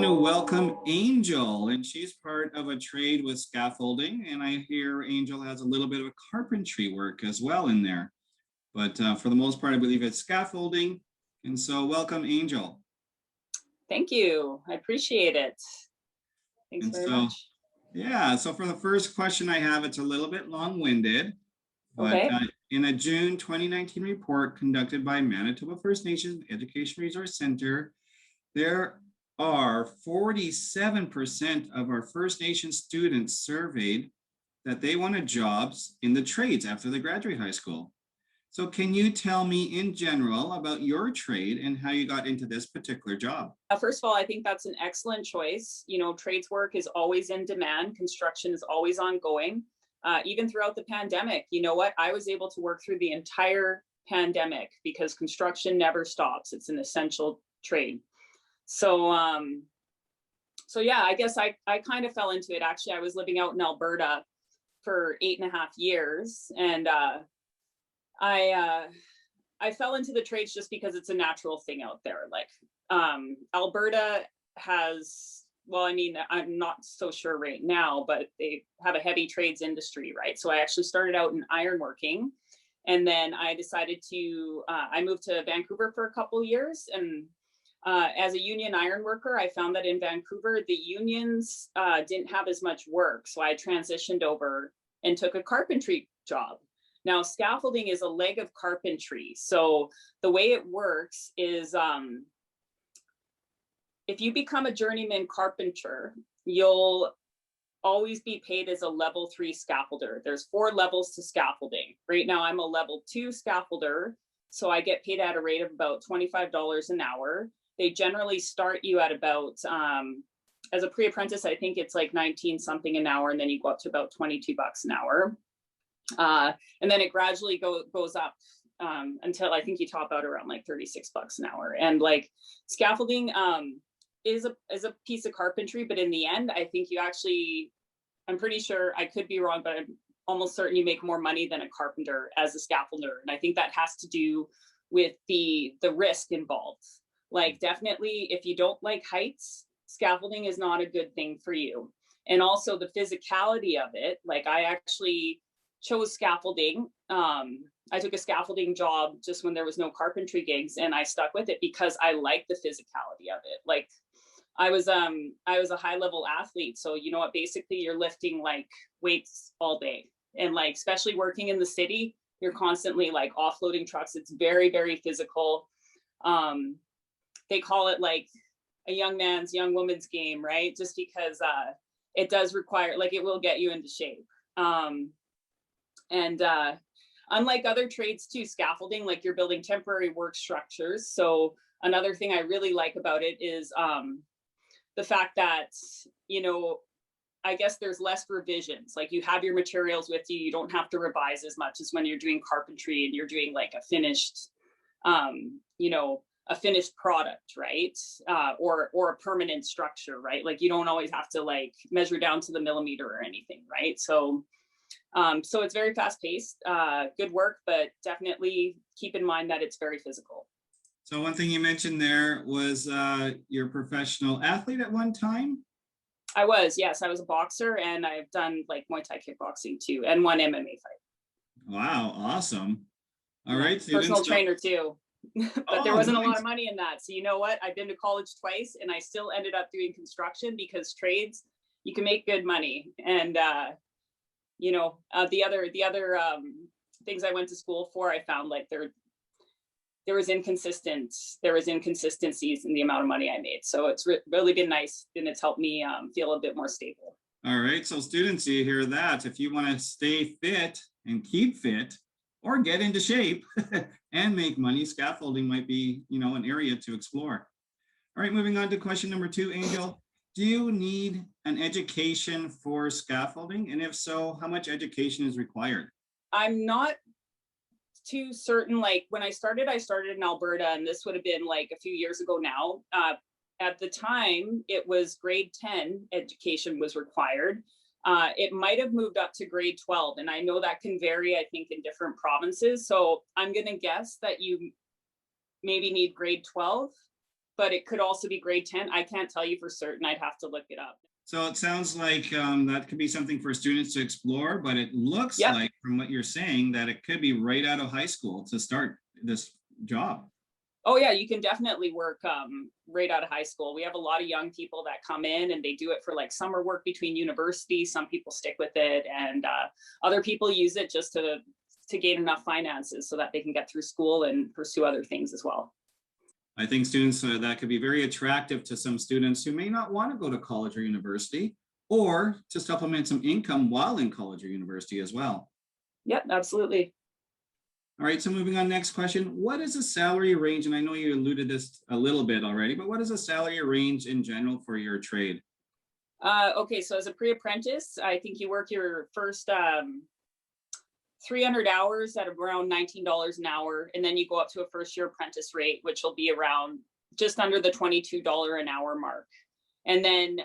to welcome Angel, and she's part of a trade with scaffolding. And I hear Angel has a little bit of carpentry work as well in there. But for the most part, I believe it's scaffolding. And so welcome, Angel. Thank you. I appreciate it. Thanks very much. Yeah, so for the first question I have, it's a little bit long-winded. But okay. In a June 2019 report conducted by Manitoba First Nations Education Resource Center, there are 47% of our First Nation students surveyed that they wanted jobs in the trades after they graduate high school. So can you tell me in general about your trade and how you got into this particular job? First of all, I think that's an excellent choice. You know, trades work is always in demand. Construction is always ongoing. Even throughout the pandemic, you know what? I was able to work through the entire pandemic because construction never stops. It's an essential trade. So yeah, I guess I kind of fell into it. Actually, I was living out in Alberta for 8.5 years, and I fell into the trades just because it's a natural thing out there. Like Alberta has, well, I mean, I'm not so sure right now, but they have a heavy trades industry, right? So I actually started out in ironworking, and then I decided to, I moved to Vancouver for a couple of years, and as a union iron worker, I found that in Vancouver, the unions didn't have as much work. So I transitioned over and took a carpentry job. Now, scaffolding is a leg of carpentry. So the way it works is if you become a journeyman carpenter, you'll always be paid as a level 3 scaffolder. There's 4 levels to scaffolding. Right now, I'm a level 2 scaffolder. So I get paid at a rate of about $25 an hour. They generally start you at about, as a pre-apprentice, I think it's like 19 something an hour, and then you go up to about 22 bucks an hour. And then it gradually goes up until I think you top out around like 36 bucks an hour. And like scaffolding is a piece of carpentry, but in the end, I think you actually, I'm pretty sure, I could be wrong, but I'm almost certain you make more money than a carpenter as a scaffolder. And I think that has to do with the risk involved. Like definitely, if you don't like heights, scaffolding is not a good thing for you. And also the physicality of it. Like I actually chose scaffolding. I took a scaffolding job just when there was no carpentry gigs, and I stuck with it because I like the physicality of it. Like I was a high level athlete. So you know what, basically you're lifting like weights all day. And like, especially working in the city, you're constantly like offloading trucks. It's very, very physical. They call it like a young woman's game, right? Just because it does require, like it will get you into shape. And unlike other trades too, scaffolding, like you're building temporary work structures. So another thing I really like about it is the fact that, you know, I guess there's less revisions. Like you have your materials with you. You don't have to revise as much as when you're doing carpentry and you're doing like a finished, you know, a finished product, right? Or a permanent structure, right? Like you don't always have to like measure down to the millimeter or anything, right? So it's very fast paced, good work, but definitely keep in mind that it's very physical. So one thing you mentioned there was you're a professional athlete at one time? I was, yes. I was a boxer, and I've done like Muay Thai kickboxing too, and one MMA fight. Wow, awesome. All right. Personal trainer too. But there wasn't a lot of money in that. So you know what? I've been to college twice, and I still ended up doing construction because trades, you can make good money. And you know, the other things I went to school for, I found like there was inconsistencies in the amount of money I made. So it's really been nice, and it's helped me feel a bit more stable. All right. So students, you hear that. If you want to stay fit and keep fit, or get into shape and make money, scaffolding might be, you know, an area to explore. All right, moving on to question number 2, Angel. Do you need an education for scaffolding? And if so, how much education is required? I'm not too certain. Like when I started in Alberta, and this would have been like a few years ago now. At the time, it was grade 10 education was required. It might have moved up to grade 12, and I know that can vary, I think, in different provinces. So I'm going to guess that you maybe need grade 12 but it could also be grade 10. I can't tell you for certain. I'd have to look it up. So it sounds like that could be something for students to explore, but it looks Yep. like from what you're saying that it could be right out of high school to start this job. Oh yeah, you can definitely work right out of high school. We have a lot of young people that come in and they do it for like summer work between universities. Some people stick with it, and other people use it just to gain enough finances so that they can get through school and pursue other things as well. I think students that could be very attractive to some students who may not want to go to college or university, or to supplement some income while in college or university as well. Yep, absolutely. All right, so moving on, next question. What is a salary range? And I know you alluded this a little bit already, but what is a salary range in general for your trade? Okay, so as a pre-apprentice, I think you work your first 300 hours at around $19 an hour, and then you go up to a first year apprentice rate, which will be around just under the $22 an hour mark. And then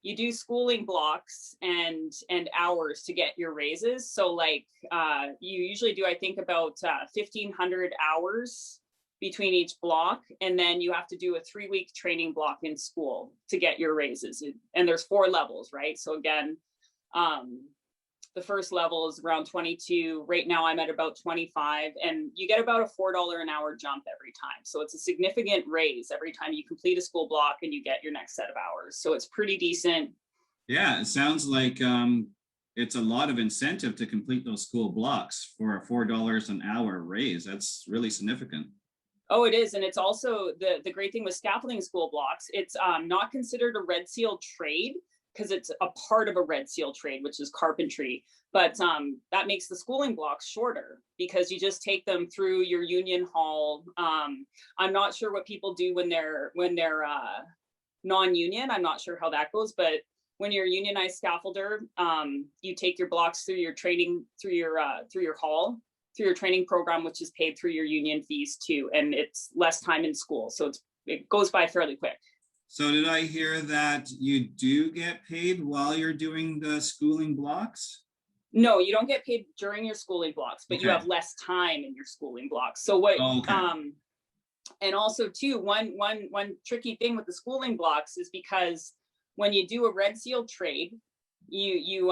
you do schooling blocks and hours to get your raises. So like you usually do, I think, about 1,500 hours between each block, and then you have to do a 3-week training block in school to get your raises. And there's 4 levels, right? So again, the first level is around 22. Right now I'm at about 25, and you get about a $4 an hour jump every time. So it's a significant raise every time you complete a school block and you get your next set of hours. So it's pretty decent. Yeah, it sounds like it's a lot of incentive to complete those school blocks for a $4 an hour raise. That's really significant. Oh, it is. And it's also the great thing with scaffolding school blocks, it's not considered a red seal trade because it's a part of a red seal trade, which is carpentry. But that makes the schooling blocks shorter because you just take them through your union hall. I'm not sure what people do when they're non-union. I'm not sure how that goes, but when you're a unionized scaffolder, you take your blocks through your training, through your hall, through your training program, which is paid through your union fees too, and it's less time in school, so it goes by fairly quick. So did I hear that you do get paid while you're doing the schooling blocks? No, you don't get paid during your schooling blocks, but you have less time in your schooling blocks. So what? And also too, one tricky thing with the schooling blocks is because when you do a red seal trade, you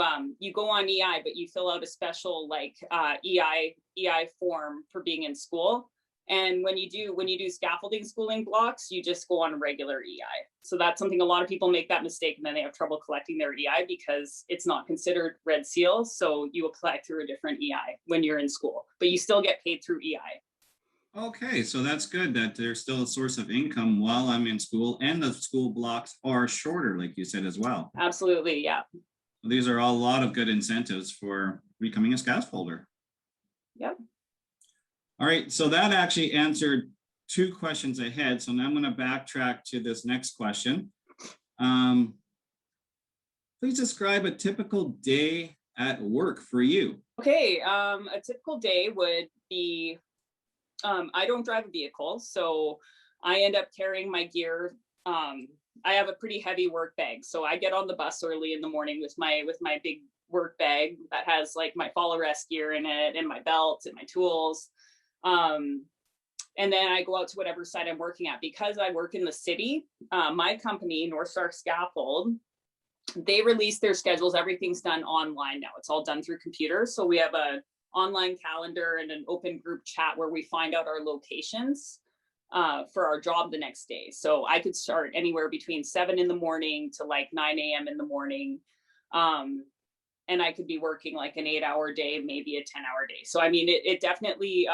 go on EI, but you fill out a special like EI form for being in school. And when you do scaffolding schooling blocks, you just go on a regular EI. So that's something a lot of people make that mistake, and then they have trouble collecting their EI because it's not considered red seal. So you apply through a different EI when you're in school, but you still get paid through EI. Okay, so that's good that there's still a source of income while I'm in school, and the school blocks are shorter, like you said as well. Absolutely, yeah. These are all a lot of good incentives for becoming a scaffolder. Yep. All right, so that actually answered 2 questions ahead. So now I'm going to backtrack to this next question. Please describe a typical day at work for you. Okay, a typical day would be, I don't drive a vehicle, so I end up carrying my gear. I have a pretty heavy work bag, so I get on the bus early in the morning with my big work bag that has like my fall arrest gear in it and my belt and my tools. And then I go out to whatever site I'm working at. Because I work in the city, my company, MFNERC Scaffold, they release their schedules. Everything's done online now. It's all done through computers. So we have an online calendar and an open group chat where we find out our locations for our job the next day. So I could start anywhere between 7 in the morning to like 9 a.m. in the morning. And I could be working like an 8-hour day, maybe a 10-hour day. So, I mean, it definitely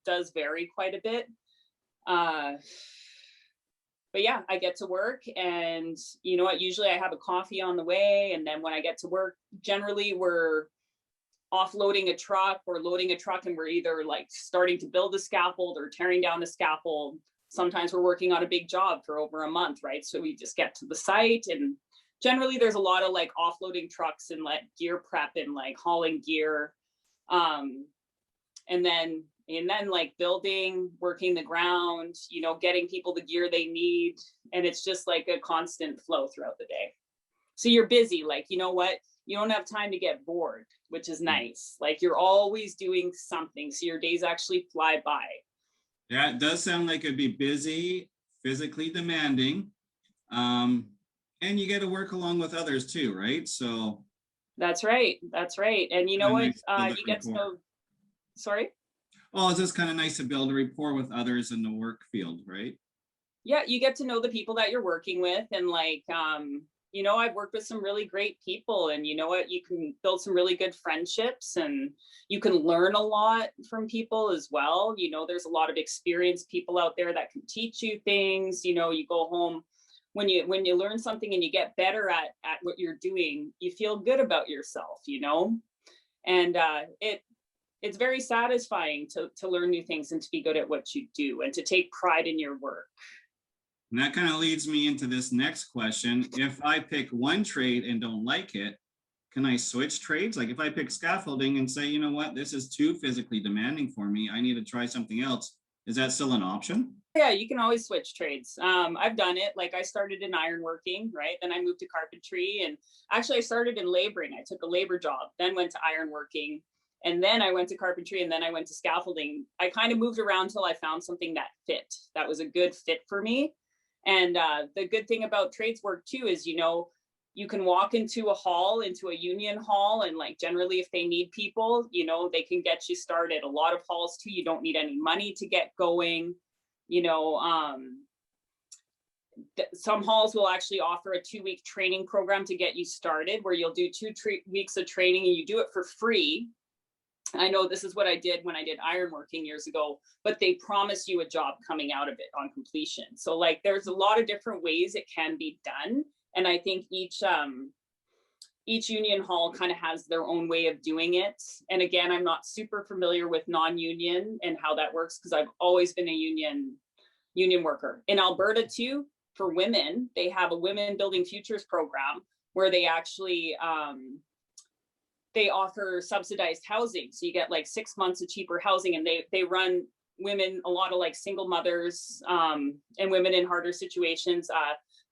does vary quite a bit. But yeah, I get to work, and you know what, usually I have a coffee on the way. And then when I get to work, generally we're offloading a truck or loading a truck, and we're either like starting to build a scaffold or tearing down a scaffold. Sometimes we're working on a big job for over a month, right? So we just get to the site, and generally there's a lot of like offloading trucks and like gear prep and like hauling gear. And then like building, working the ground, you know, getting people the gear they need. And it's just like a constant flow throughout the day. So you're busy, like, you know what? You don't have time to get bored, which is nice. Like you're always doing something. So your days actually fly by. Yeah, it does sound like it'd be busy physically demanding, and you get to work along with others too, right? So That's right. That's right. And you know what? nice to build that You get to rapport. know, sorry? Oh, it's just kind of nice to build a rapport with others in the work field, right? Yeah, you get to know the people that you're working with. And like, you know, I've worked with some really great people, and you know what? You can build some really good friendships, and you can learn a lot from people as well. You know, there's a lot of experienced people out there that can teach you things. You know, you go home when you learn something and you get better at what you're doing, you feel good about yourself, you know? And it's very satisfying to learn new things and to be good at what you do and to take pride in your work. And that kind of leads me into this next question. If I pick one trade and don't like it, can I switch trades? Like if I pick scaffolding and say, you know what, this is too physically demanding for me, I need to try something else. Is that still an option? Yeah, you can always switch trades. I've done it. Like I started in ironworking, right? Then I moved to carpentry, and actually I started in laboring. I took a labor job, then went to ironworking, and then I went to carpentry, and then I went to scaffolding. I kind of moved around till I found something that fit, that was a good fit for me. And the good thing about trades work too is, you know, you can walk into a hall, into a union hall, and like generally if they need people, you know, they can get you started. A lot of halls too, you don't need any money to get going. You know, some halls will actually offer a 2-week training program to get you started, where you'll do 2 weeks of training and you do it for free. I know this is what I did when I did ironworking years ago, but they promise you a job coming out of it on completion. So like there's a lot of different ways it can be done. And I think each union hall kind of has their own way of doing it. And again, I'm not super familiar with non-union and how that works, because I've always been a union worker. In Alberta too, for women, they have a Women Building Futures program where they actually they offer subsidized housing. So you get like 6 months of cheaper housing, and they run women, a lot of like single mothers and women in harder situations.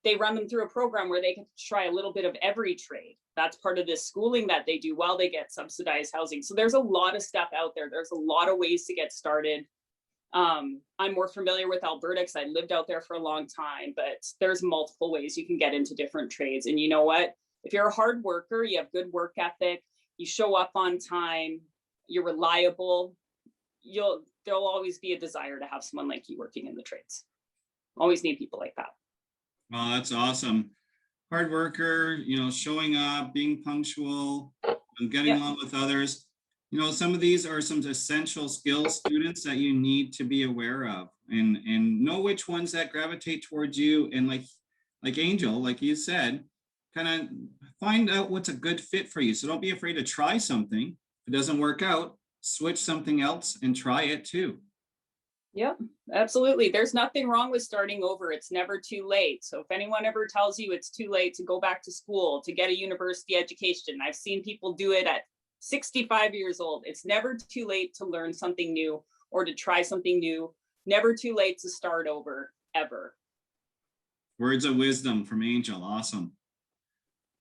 They run them through a program where they can try a little bit of every trade. That's part of this schooling that they do while they get subsidized housing. So there's a lot of stuff out there. There's a lot of ways to get started. I'm more familiar with Alberta because I lived out there for a long time, but there's multiple ways you can get into different trades. And you know what? If you're a hard worker, you have good work ethic, you show up on time, you're reliable, there'll always be a desire to have someone like you working in the trades. Always need people like that. Oh, that's awesome. Hard worker, you know, showing up, being punctual, and getting along with others. You know, some of these are some essential skills, students, that you need to be aware of, and know which ones that gravitate towards you. And like Angel, like you said, kind of find out what's a good fit for you. So don't be afraid to try something. If it doesn't work out, switch something else and try it too. Yep, absolutely. There's nothing wrong with starting over. It's never too late. So if anyone ever tells you it's too late to go back to school, to get a university education, I've seen people do it at 65 years old. It's never too late to learn something new or to try something new. Never too late to start over, ever. Words of wisdom from Angel. Awesome.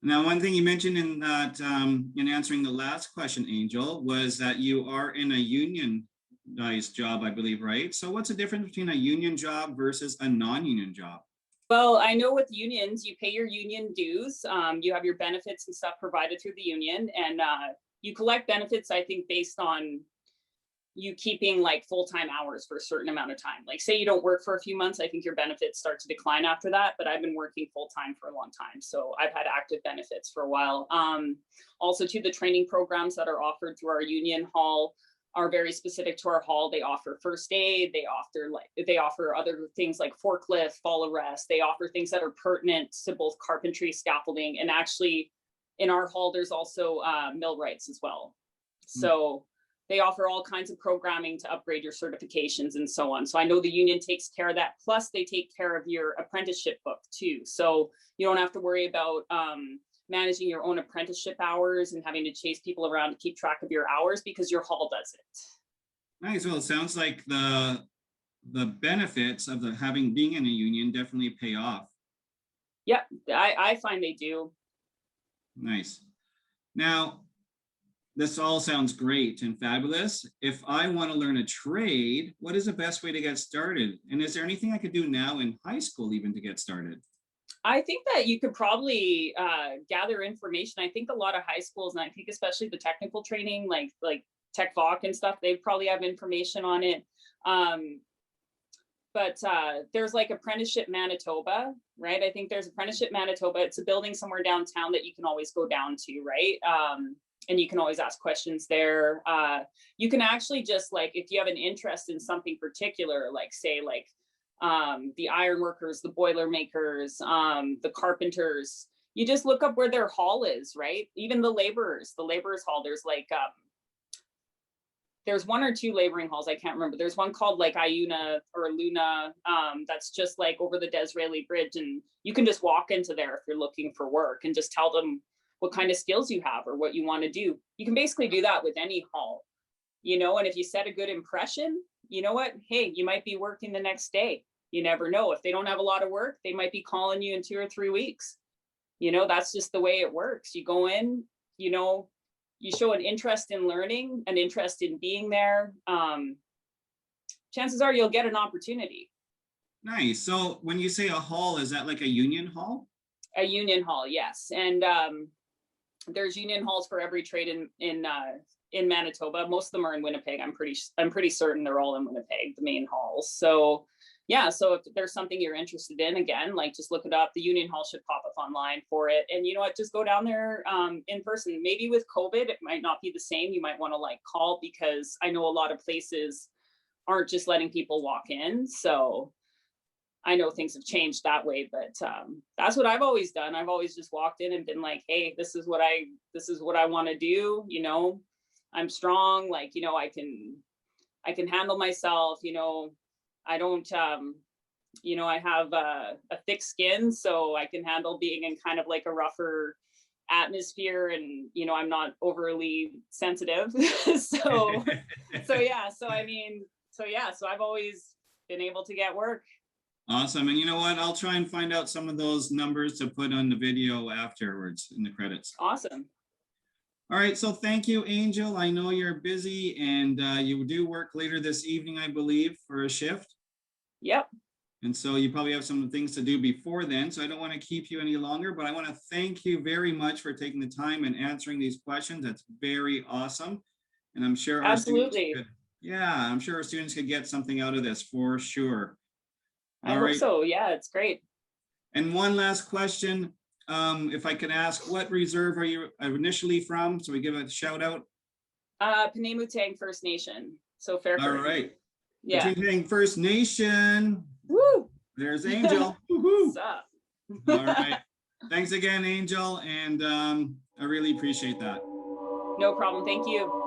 Now, one thing you mentioned in that, in answering the last question, Angel, was that you are in a unionized job, I believe, right? So what's the difference between a union job versus a non-union job? Well, I know with unions, you pay your union dues. You have your benefits and stuff provided through the union, and you collect benefits, I think, based on you keeping like full-time hours for a certain amount of time. Like say you don't work for a few months, I think your benefits start to decline after that, but I've been working full-time for a long time. So I've had active benefits for a while. Also to the training programs that are offered through our union hall are very specific to our hall. They offer first aid, they offer other things like forklift, fall arrest. They offer things that are pertinent to both carpentry, scaffolding, and actually in our hall, there's also millwrights as well. So they offer all kinds of programming to upgrade your certifications and so on. So I know the union takes care of that. Plus they take care of your apprenticeship book too. So you don't have to worry about managing your own apprenticeship hours and having to chase people around to keep track of your hours, because your hall does it. Nice. Well, it sounds like the benefits of being in a union definitely pay off. Yeah, I find they do. Nice. Now, This all sounds great and fabulous. If I want to learn a trade, what is the best way to get started? And is there anything I could do now in high school even to get started? I think that you could probably gather information. I think a lot of high schools, and I think especially the technical training, like Tech Voc and stuff, they probably have information on it. But there's like Apprenticeship Manitoba, right? I think there's Apprenticeship Manitoba. It's a building somewhere downtown that you can always go down to, right? And you can always ask questions there. You can actually just like, if you have an interest in something particular, like say like the iron workers, the boiler makers, the carpenters, you just look up where their hall is, right? Even the laborers hall, there's like, there's one or two laboring halls, I can't remember. There's one called like Iuna or Luna, that's just like over the Disraeli Bridge, and you can just walk into there if you're looking for work and just tell them what kind of skills you have or what you want to do. You can basically do that with any hall, you know, and if you set a good impression, you know what, hey, you might be working the next day. You never know. If they don't have a lot of work, they might be calling you in 2 or 3 weeks. You know, that's just the way it works. You go in, you know, you show an interest in learning, an interest in being there. Chances are you'll get an opportunity. Nice. So when you say a hall, is that like a union hall? A union hall, yes. And there's union halls for every trade in Manitoba. Most of them are in Winnipeg. I'm pretty certain they're all in Winnipeg, the main halls. So yeah, so if there's something you're interested in, again, like just look it up. The union hall should pop up online for it. And you know what, just go down there in person. Maybe with COVID, it might not be the same. You might want to like call, because I know a lot of places aren't just letting people walk in. So I know things have changed that way, but that's what I've always done. I've always just walked in and been like, hey, this is what I want to do. You know, I'm strong. Like, you know, I can handle myself, you know. I don't, you know, I have a thick skin, so I can handle being in kind of like a rougher atmosphere, and, you know, I'm not overly sensitive. so yeah, so I mean, so yeah, so I've always been able to get work. Awesome. And you know what? I'll try and find out some of those numbers to put on the video afterwards in the credits. Awesome. All right. So thank you, Angel. I know you're busy and you do work later this evening, I believe, for a shift. Yep. And so you probably have some things to do before then. So I don't want to keep you any longer, but I want to thank you very much for taking the time and answering these questions. That's very awesome. And I'm sure absolutely. I'm sure our students could get something out of this for sure. I hope so. Yeah, it's great. And one last question. If I could ask, what reserve are you initially from? So we give a shout out. Penamutang First Nation. So Fairford. All right. Yeah. Penamutang First Nation. Woo! There's Angel. What's up? All right. Thanks again, Angel. And I really appreciate that. No problem. Thank you.